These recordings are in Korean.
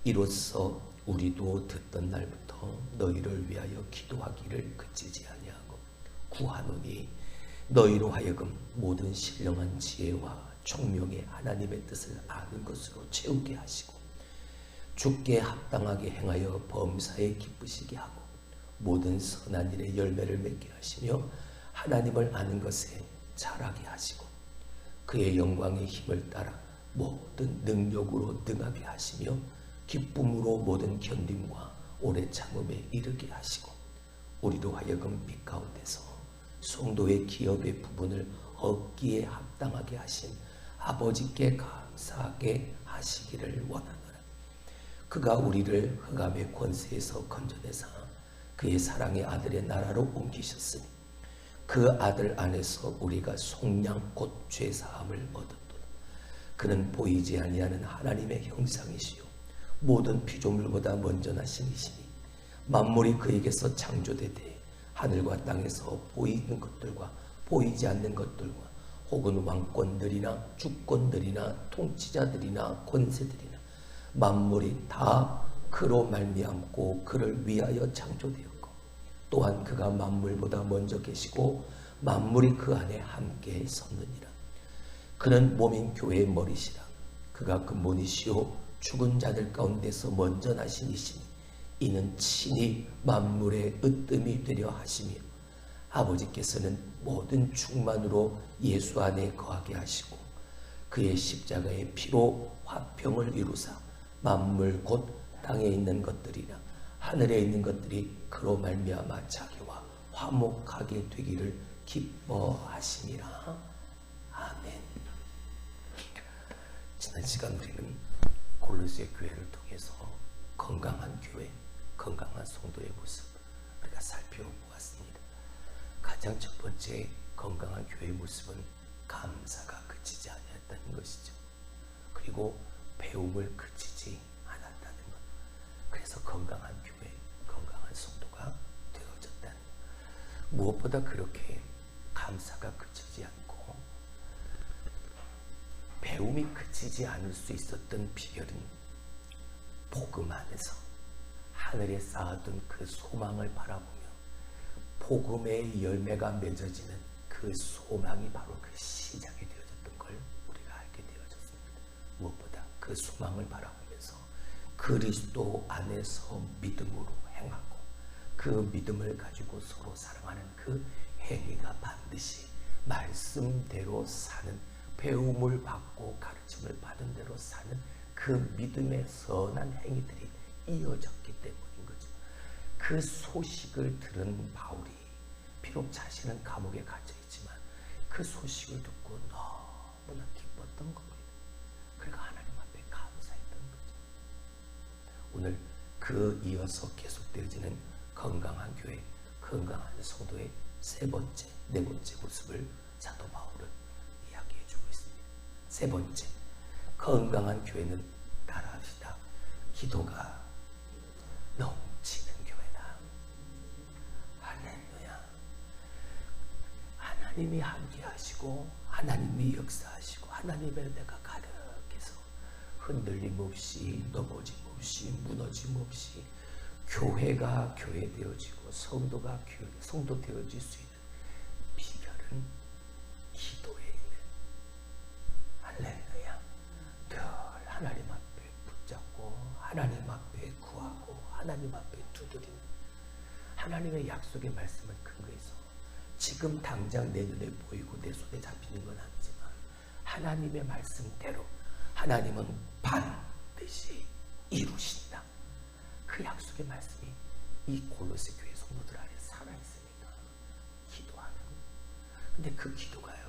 이로써 우리도 듣던 날부터 너희를 위하여 기도하기를 그치지 아니하고 구하노니 너희로 하여금 모든 신령한 지혜와 총명의 하나님의 뜻을 아는 것으로 채우게 하시고 주께 합당하게 행하여 범사에 기쁘시게 하고 모든 선한 일의 열매를 맺게 하시며 하나님을 아는 것에 자라게 하시고 그의 영광의 힘을 따라 모든 능력으로 능하게 하시며 기쁨으로 모든 견딤과 오래 참음에 이르게 하시고 우리로 하여금 빛 가운데서 성도의 기업의 부분을 얻기에 합당하게 하신 아버지께 감사하게 하시기를 원하노라. 그가 우리를 흑암의 권세에서 건져내사 그의 사랑의 아들의 나라로 옮기셨으니 그 아들 안에서 우리가 속량 곧 죄사함을 얻었도다. 그는 보이지 아니하는 하나님의 형상이시요 모든 피조물보다 먼저 나신 이시니 만물이 그에게서 창조되되 하늘과 땅에서 보이는 것들과 보이지 않는 것들과 혹은 왕권들이나 주권들이나 통치자들이나 권세들이나 만물이 다 그로 말미암고 그를 위하여 창조되었고 또한 그가 만물보다 먼저 계시고 만물이 그 안에 함께 섰느니라. 그는 몸인 교회의 머리시라. 그가 근본이시요 죽은 자들 가운데서 먼저 나신 이시니 이는 친히 만물의 으뜸이 되려 하시며 아버지께서는 모든 충만으로 예수 안에 거하게 하시고 그의 십자가의 피로 화평을 이루사 만물 곧 땅에 있는 것들이나 하늘에 있는 것들이 그로 말미암아 자기와 화목하게 되기를 기뻐하심이라. 아멘. 지난 시간 우리는 골로새 교회를 통해서 건강한 교회, 건강한 성도의 모습 우리가 살펴보았습니다. 가장 첫 번째 건강한 교회의 모습은 감사가 그치지 아니했다는 것이죠. 그리고 배움을 그치지 않았다는 것. 그래서 건강한 교회, 건강한 성도가 되어졌다는 것. 무엇보다 그렇게 감사가 그치지 않고 배움이 그치지 않을 수 있었던 비결은 복음 안에서 하늘에 쌓아둔 그 소망을 바라보며 복음의 열매가 맺어지는 그 소망이 바로 그 시작이 되어졌던 걸 우리가 알게 되어졌습니다. 무엇보다 그 소망을 바라보면서 그리스도 안에서 믿음으로 행하고 그 믿음을 가지고 서로 사랑하는 그 행위가 반드시 말씀대로 사는, 배움을 받고 가르침을 받은 대로 사는 그 믿음의 선한 행위들이 이어졌기 때문인 거죠. 그 소식을 들은 바울이 비록 자신은 감옥에 갇혀 있지만 그 소식을 듣고 너무나 기뻤던 겁니다. 그리고 하나님 앞에 감사했던 거죠. 오늘 그 이어서 계속되어지는 건강한 교회, 건강한 성도의 세 번째, 네 번째 모습을 사도 바울은 이야기해 주고 있습니다. 세 번째, 건강한 교회는 따라합시다. 기도가 넘치는 교회다. 할렐루야. 하나님이 함께 하시고 하나님이 역사하시고 하나님의 은혜가 가득해서 흔들림 없이 넘어짐 없이 무너짐 없이 교회가 교회 되어지고 성도가 성도 되어질 수 있는 비결은 기도에 있는, 할렐루야, 늘 하나님 앞에 붙잡고 하나님 앞에 구하고 하나님 앞에 두드리는, 하나님의 약속의 말씀을 근거해서 지금 당장 내 눈에 보이고 내 손에 잡히는 건 아니지만 하나님의 말씀대로 하나님은 반드시 이루신다. 그 약속의 말씀이 이 골로새 교회 성도들 안에 살아있으니까 기도하는. 근데 그 기도가요,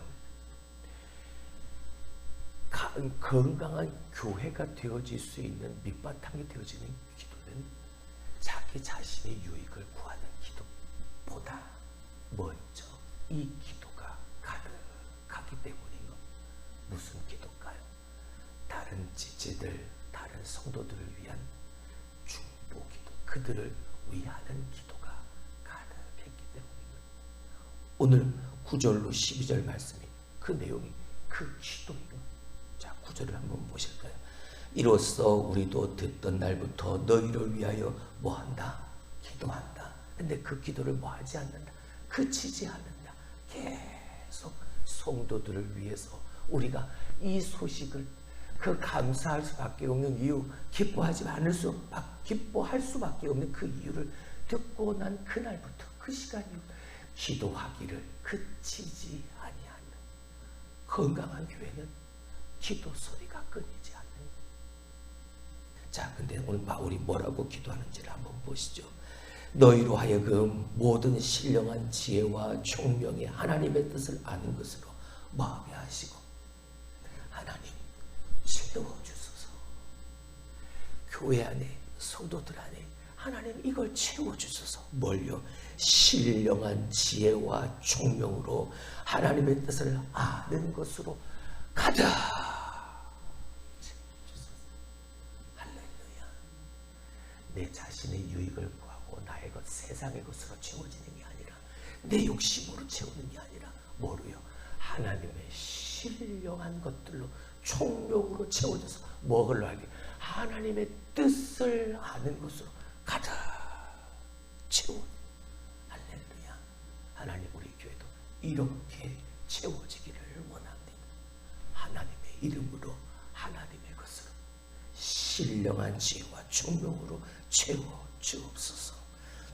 건강한 교회가 되어질 수 있는 밑바탕이 되어지는 기도는 자기 자신의 유익을 구하는 기도보다 먼저 이 기도가 가득하기 때문인 것. 무슨 기도일까요? 다른 지체들, 다른 성도들을 위한 중보기도, 그들을 위하는 기도가 가득했기 때문입니다. 오늘 9절로 12절 말씀이 그 내용이 그 기도인 것. 자, 9절을 한번 보실까요? 이로써 우리도 듣던 날부터 너희를 위하여 뭐한다? 기도한다. 근데 그 기도를 뭐하지 않는다? 그치지 않는다. 계속 성도들을 위해서 우리가 이 소식을 그 감사할 수밖에 없는 이유, 기뻐할 수밖에 없는 그 이유를 듣고 난 그날부터 그 시간 이후 기도하기를 그치지 아니하는 건강한 교회는 기도 소리가 끊이지 않는. 자, 근데 오늘 바울이 뭐라고 기도하는지를 한번 보시죠. 너희로 하여금 모든 신령한 지혜와 총명의 하나님의 뜻을 아는 것으로 뭐하게 하시고 하나님 채워주소서. 교회 안에 성도들 안에 하나님 이걸 채워주소서. 뭘요? 신령한 지혜와 총명으로 하나님의 뜻을 아는 것으로 가자. 채워주소서. 할렐루야. 내 자신의 유익을 구하고 나의 것 세상의 것으로 채워지는 게 아니라 내 욕심으로 채우는 게 아니라 뭐로요? 하나님의 신령한 것들로 총명으로 채워져서 뭐걸로 하게? 하나님의 뜻을 아는 것으로 가자. 채워. 할렐루야. 하나님 우리 교회도 이렇게 채워지기를 원합니다. 하나님의 이름으로 하나님의 것으로 신령한 지혜와 총명으로 채워 주옵소서.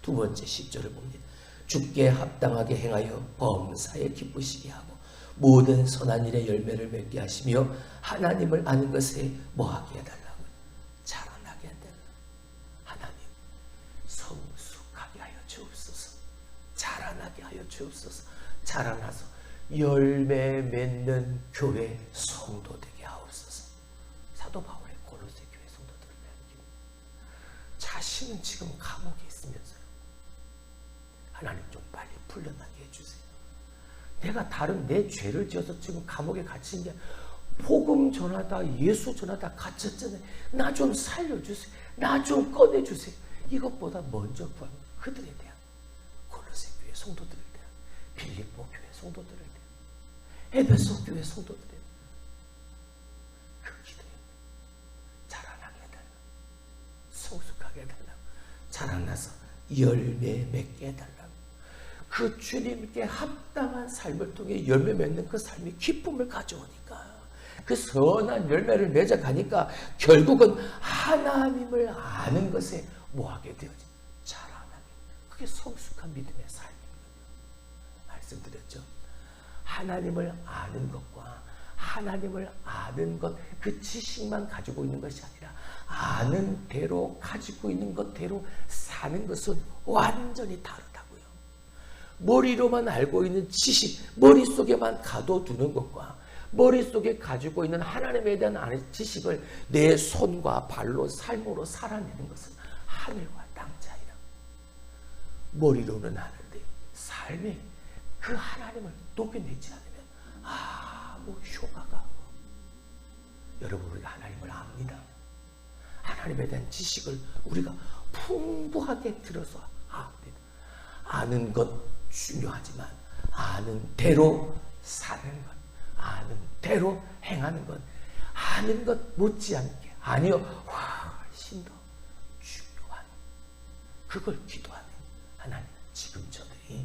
두 번째 10절을 봅니다. 주께 합당하게 행하여 범사에 기쁘시게 하고 모든 선한 일의 열매를 맺게 하시며 하나님을 아는 것에 뭐하게 해달라고? 자라나게 해달라고. 하나님 성숙하게 하여 주옵소서. 자라나게 하여 주옵소서. 자라나서 열매 맺는 교회 성도 되게 하옵소서. 사도 바울의 골로새 교회 성도들을 남깁니다. 자신은 지금 감옥에 있으면서요. 하나님 좀 빨리 풀려나게 해주세요. 내가 다른 내 죄를 지어서 지금 감옥에 갇힌 게 복음 전하다 예수 전하다 갇혔잖아요. 나 좀 살려주세요. 나 좀 꺼내주세요. 이것보다 먼저 구하는 그들에 대한 골로새 교회 성도들에 대한 빌립보 교회 성도들에 대한 에베소 교회 성도들에 대한 그 기도에 자라나게 해달라고, 성숙하게 해달라고, 자라나서 열매 맺게 해달라고. 그 주님께 합당한 삶을 통해 열매 맺는 그 삶이 기쁨을 가져오니까 그 선한 열매를 맺어가니까 결국은 하나님을 아는 것에 뭐하게 되어지? 자라나게. 그게 성숙한 믿음의 삶이거든요. 말씀드렸죠. 하나님을 아는 것과 하나님을 아는 것, 그 지식만 가지고 있는 것이 아니라 아는 대로 가지고 있는 것대로 사는 것은 완전히 다르다. 머리로만 알고 있는 지식, 머릿속에만 가둬두는 것과 머릿속에 가지고 있는 하나님에 대한 아는 지식을 내 손과 발로 삶으로 살아내는 것은 하늘과 땅 차이라. 머리로는 아는데 삶에 그 하나님을 녹여내지 않으면 아무 효과가 없어. 여러분, 우리가 하나님을 압니다. 하나님에 대한 지식을 우리가 풍부하게 들어서 압니다. 아는 것 중요하지만 아는 대로 사는 것, 아는 대로 행하는 것, 아는 것 못지않게 아니요 훨씬 더 중요한 그걸 기도하는 하나님. 지금 저들이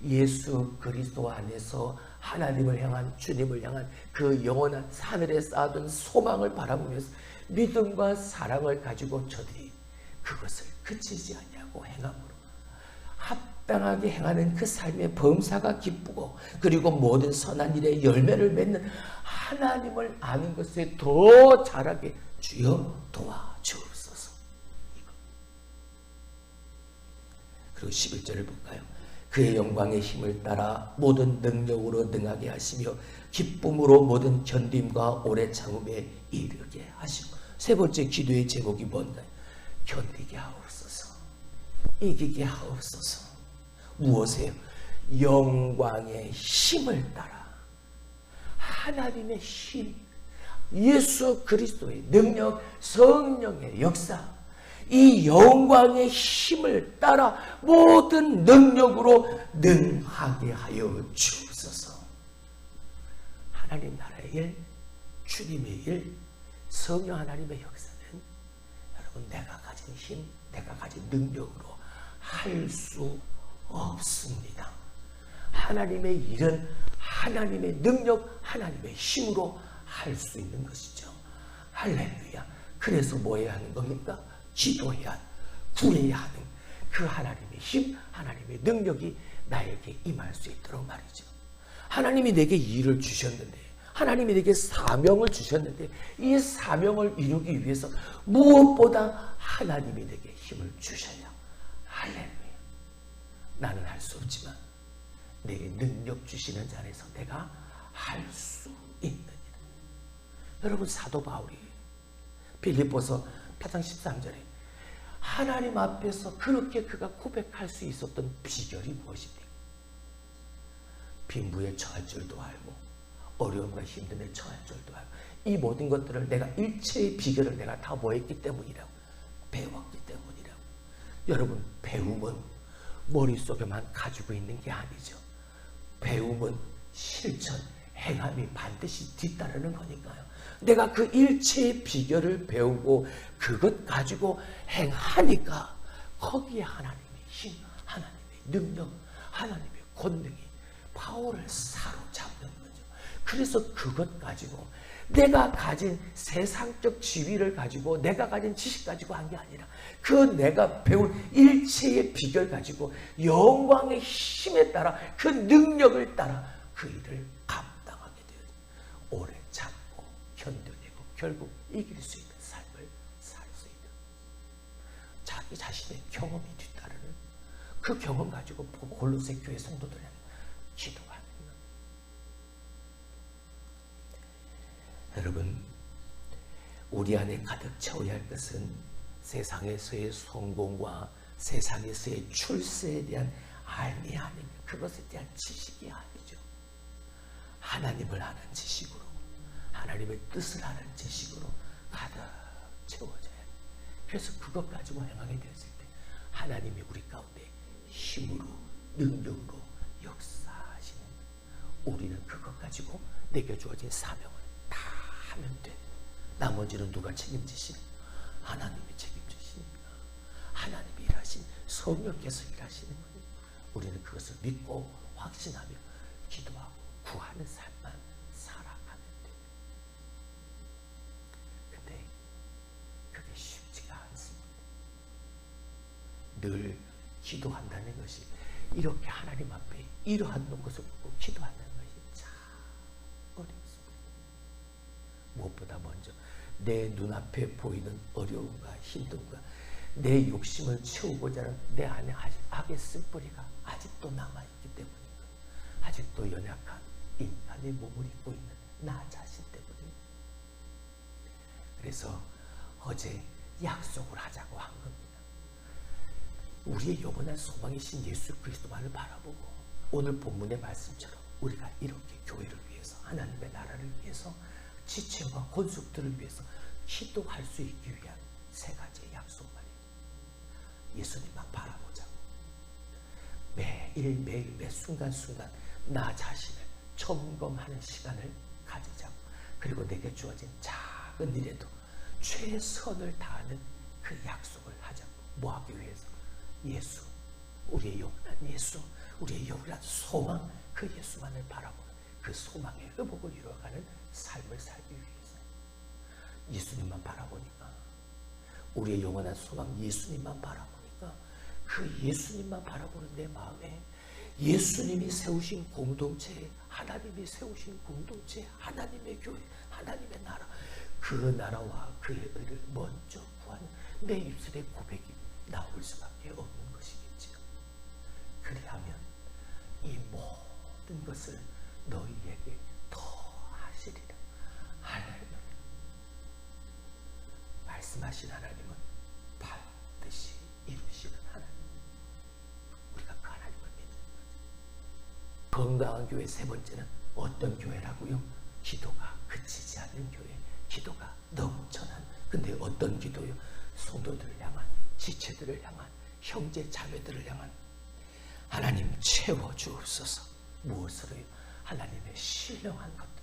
예수 그리스도 안에서 하나님을 향한, 주님을 향한 그 영원한 하늘에 쌓아둔 소망을 바라보면서 믿음과 사랑을 가지고 저들이 그것을 그치지 아니하고 행함으로 합당하게 행하는 그 삶의 범사가 기쁘고, 그리고 모든 선한 일에 열매를 맺는 하나님을 아는 것에 더 자라게 주여 도와주옵소서. 그리고 11절을 볼까요? 그의 영광의 힘을 따라 모든 능력으로 능하게 하시며 기쁨으로 모든 견딤과 오래 참음에 이르게 하시고. 세 번째 기도의 제목이 뭔가요? 견디게 하옵소서. 이기게 하옵소서. 무엇이에요? 영광의 힘을 따라 하나님의 힘, 예수 그리스도의 능력, 성령의 역사, 이 영광의 힘을 따라 모든 능력으로 능하게 하여 주옵소서. 하나님 나라의 일, 주님의 일, 성령 하나님의 역사는 여러분 내가 가진 힘, 내가 가진 능력으로 할 수 없습니다. 하나님의 일은 하나님의 능력, 하나님의 힘으로 할 수 있는 것이죠. 할렐루야. 그래서 뭐 해야 하는 겁니까? 기도해야, 구해야 하는 그 하나님의 힘, 하나님의 능력이 나에게 임할 수 있도록 말이죠. 하나님이 내게 일을 주셨는데, 하나님이 내게 사명을 주셨는데, 이 사명을 이루기 위해서 무엇보다 하나님이 내게 힘을 주셔야. 할렐루야. 나는 할 수 없지만 내게 능력 주시는 자 안에서 내가 할 수 있느니라. 여러분, 사도 바울이 빌립보서 8장 13절에 하나님 앞에서 그렇게 그가 고백할 수 있었던 비결이 무엇입니까? 빈부에 처할 줄도 알고 어려움과 힘듦에 처할 줄도 알고 이 모든 것들을 내가 일체의 비결을 내가 다 뭐했기 때문이라고? 배웠기 때문이라고. 여러분, 배움은 머릿속에만 가지고 있는 게 아니죠. 배움은 실천, 행함이 반드시 뒤따르는 거니까요. 내가 그 일체의 비결을 배우고 그것 가지고 행하니까 거기에 하나님의 힘, 하나님의 능력, 하나님의 권능이 바울을 사로잡는 거죠. 그래서 그것 가지고 내가 가진 세상적 지위를 가지고 내가 가진 지식 가지고 한 게 아니라 그 내가 배운 일체의 비결 가지고 영광의 힘에 따라 그 능력을 따라 그 일을 감당하게 되어요. 오래 참고 견뎌내고 결국 이길 수 있는 삶을 살 수 있는, 자기 자신의 경험이 뒤따르는 그 경험 가지고 골로새 교회 성도들은 기도하는 거예요. 여러분, 우리 안에 가득 채워야 할 것은 세상에서의 성공과 세상에서의 출세에 대한 알미 아닌 그것에 대한 지식이 아니죠. 하나님을 아는 지식으로, 하나님의 뜻을 아는 지식으로 가득 채워져야 해요. 그래서 그것 가지고 행하게 되었을 때 하나님이 우리 가운데 힘으로, 능력으로 역사하시는, 우리는 그것 가지고 내게 주어진 사명을 다 하면 돼. 나머지는 누가 책임지시는? 하나님이 책임지십니다. 하나님이 일하신, 성령께서 일하시는 거예요. 우리는 그것을 믿고 확신하며 기도하고 구하는 삶만 살아가면 돼. 근데 그게 쉽지가 않습니다. 늘 기도한다는 것이, 이렇게 하나님 앞에 이러한 것을 보고 기도한다는 것이 참 어렵습니다. 무엇보다 먼저 내 눈앞에 보이는 어려움과 힘듦과 내 욕심을 채우고자 하는 내 안에 아직 악의 쓴뿌리가 아직도 남아있기 때문입니다. 아직도 연약한 인간의 몸을 입고 있는 나 자신 때문입니다. 그래서 어제 약속을 하자고 한 겁니다. 우리의 영원한 소망이신 예수 그리스도만을 바라보고 오늘 본문의 말씀처럼 우리가 이렇게 교회를 위해서, 하나님의 나라를 위해서, 지체와 권속들을 위해서 기도할 수 있기 위한 세 가지의 약속 말이에요. 예수님만 바라보자고. 매일 매 순간순간 나 자신을 점검하는 시간을 가지자고. 그리고 내게 주어진 작은 일에도 최선을 다하는 그 약속을 하자고. 뭐 하기 위해서? 예수, 우리의 영원한 예수, 우리의 영원한 소망, 그 예수만을 바라보는 그 소망의 회복을 이루어가는 삶을 살기 위해서. 예수님만 바라보니까, 우리의 영원한 소망 예수님만 바라보니까 그 예수님만 바라보는 내 마음에 예수님이 세우신 공동체, 하나님이 세우신 공동체, 하나님의 교회, 하나님의 나라, 그 나라와 그의 의를 먼저 구하는 내 입술의 고백이 나올 수밖에 없는 것이겠지요. 그리하면 이 모든 것을 너희에게 더하시리라. 할렐루야. 말씀하신 하나님은 반드시 이루시는 하나님. 우리가 그 하나님을 믿는 거죠. 건강한 교회 세 번째는 어떤 교회라고요? 기도가 그치지 않는 교회, 기도가 넘쳐난. 근데 어떤 기도요? 성도들을 향한, 지체들을 향한, 형제 자매들을 향한. 하나님 채워주옵소서. 무엇으로요? 하나님의 신령한 것들.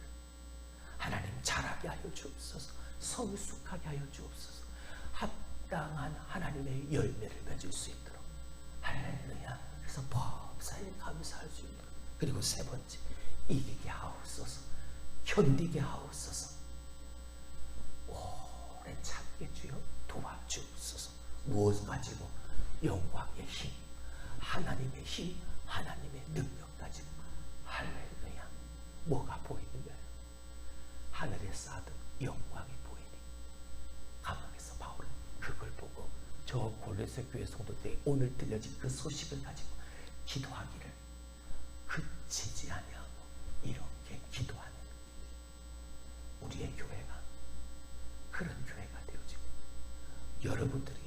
하나님 자라게 하여 주옵소서. 성숙하게 하여 주옵소서. 합당한 하나님의 열매를 맺을 수 있도록. 할렐루야. 그래서 범사에 감사할 수 있도록. 그리고 세 번째, 이기게 하옵소서. 견디게 하옵소서. 오래 참게 주여 도와주옵소서. 무엇 가지고? 영광의 힘, 하나님의 힘, 하나님의 능력 가지고. 할렐루야. 뭐가 보이는 거예요? 하늘에 쌓아둔 영광이 보이니. 감옥에서 바울은 그걸 보고 저 골로새 교회 성도 때 오늘 들려진 그 소식을 가지고 기도하기를 그치지 아니하고 이렇게 기도하는 우리의 교회가 그런 교회가 되어지고, 여러분들이